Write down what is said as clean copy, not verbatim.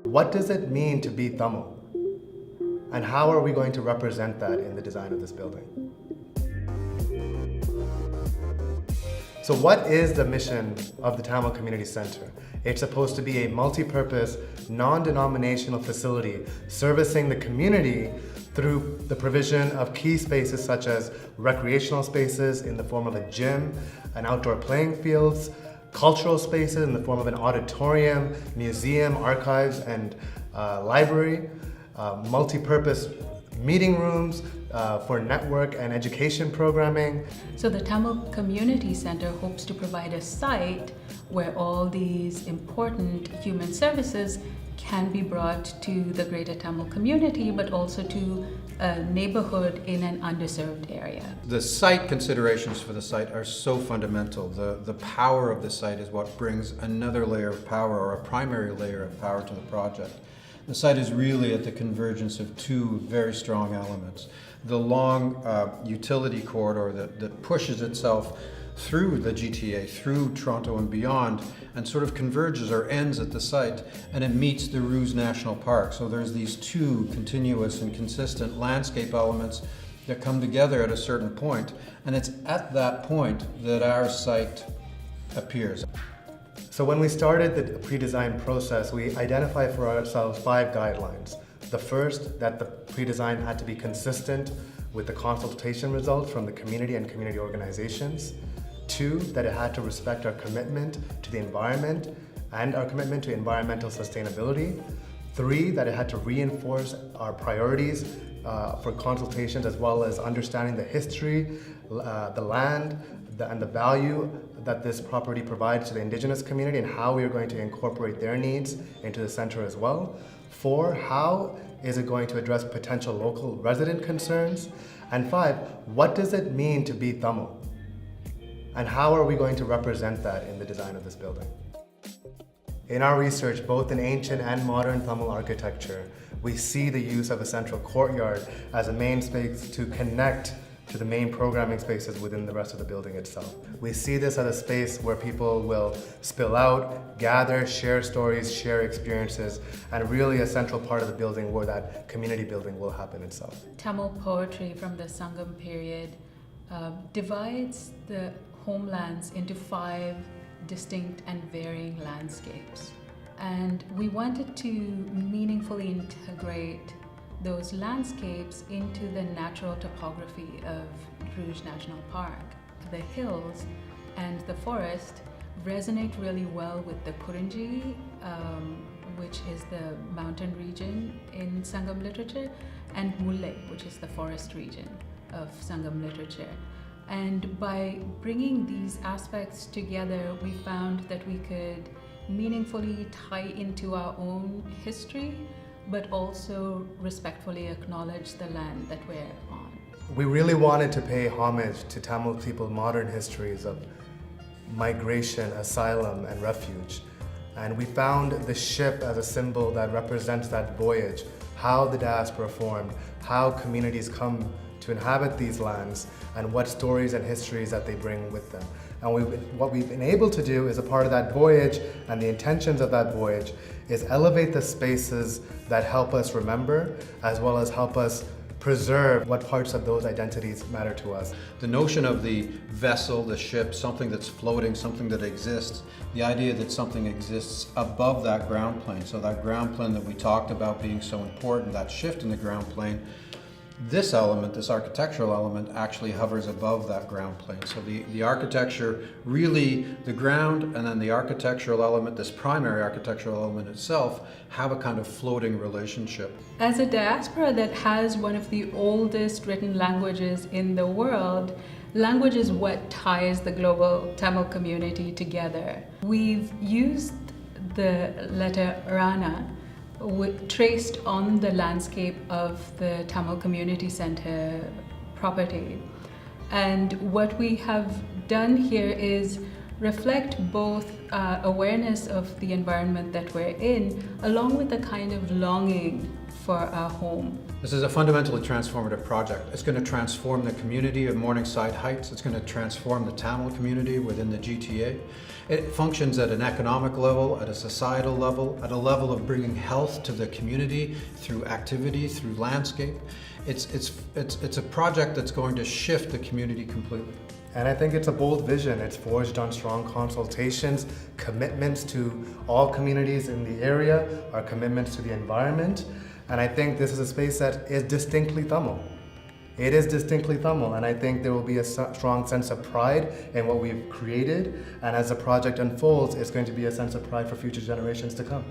What does it mean to be Tamil? And how are we going to represent that in the design of this building? So what is the mission of the Tamil Community Center? It's supposed to be a multi-purpose, non-denominational facility servicing the community through the provision of key spaces such as recreational spaces in the form of a gym, and outdoor playing fields, cultural spaces in the form of an auditorium, museum, archives, and library, multi-purpose meeting rooms for network and education programming. So the Tamil Community Center hopes to provide a site where all these important human services can be brought to the greater Tamil community, but also to a neighborhood in an underserved area. The site considerations for the site are so fundamental. The power of the site is what brings another layer of power, or a primary layer of power, to the project. The site is really at the convergence of two very strong elements. The long utility corridor that pushes itself through the GTA, through Toronto and beyond, and sort of converges or ends at the site, and it meets the Rouge National Park. So there's these two continuous and consistent landscape elements that come together at a certain point, and it's at that point that our site appears. So when we started the pre-design process, we identified for ourselves 5 guidelines. The first, that the pre-design had to be consistent with the consultation results from the community and community organizations. 2, that it had to respect our commitment to the environment and our commitment to environmental sustainability. 3, that it had to reinforce our priorities for consultations, as well as understanding the history, the land, and the value that this property provides to the Indigenous community, and how we are going to incorporate their needs into the center as well. 4, how is it going to address potential local resident concerns? And 5, what does it mean to be Tamil? And how are we going to represent that in the design of this building? In our research, both in ancient and modern Tamil architecture, we see the use of a central courtyard as a main space to connect to the main programming spaces within the rest of the building itself. We see this as a space where people will spill out, gather, share stories, share experiences, and really a central part of the building where that community building will happen itself. Tamil poetry from the Sangam period divides the homelands into 5 distinct and varying landscapes. And we wanted to meaningfully integrate those landscapes into the natural topography of Rouge National Park. The hills and the forest resonate really well with the Kurinji, which is the mountain region in Sangam literature, and Mulle, which is the forest region of Sangam literature. And by bringing these aspects together, we found that we could meaningfully tie into our own history, but also respectfully acknowledge the land that we're on. We really wanted to pay homage to Tamil people's modern histories of migration, asylum, and refuge. And we found the ship as a symbol that represents that voyage, how the diaspora formed, how communities come to inhabit these lands, and what stories and histories that they bring with them. And what we've been able to do as a part of that voyage, and the intentions of that voyage, is elevate the spaces that help us remember, as well as help us preserve what parts of those identities matter to us. The notion of the vessel, the ship, something that's floating, something that exists, the idea that something exists above that ground plane, so that ground plane that we talked about being so important, that shift in the ground plane, this element, this architectural element, actually hovers above that ground plane. So the architecture, really the ground and then the architectural element, this primary architectural element itself, have a kind of floating relationship. As a diaspora that has one of the oldest written languages in the world, language is what ties the global Tamil community together. We've used the letter Rana traced on the landscape of the Tamil Community Center property. And what we have done here is reflect both awareness of the environment that we're in, along with a kind of longing for our home. This is a fundamentally transformative project. It's going to transform the community of Morningside Heights. It's going to transform the Tamil community within the GTA. It functions at an economic level, at a societal level, at a level of bringing health to the community through activity, through landscape. It's a project that's going to shift the community completely. And I think it's a bold vision. It's forged on strong consultations, commitments to all communities in the area, our commitments to the environment. And I think this is a space that is distinctly Tamil. It is distinctly Tamil, and I think there will be a strong sense of pride in what we've created. And as the project unfolds, it's going to be a sense of pride for future generations to come.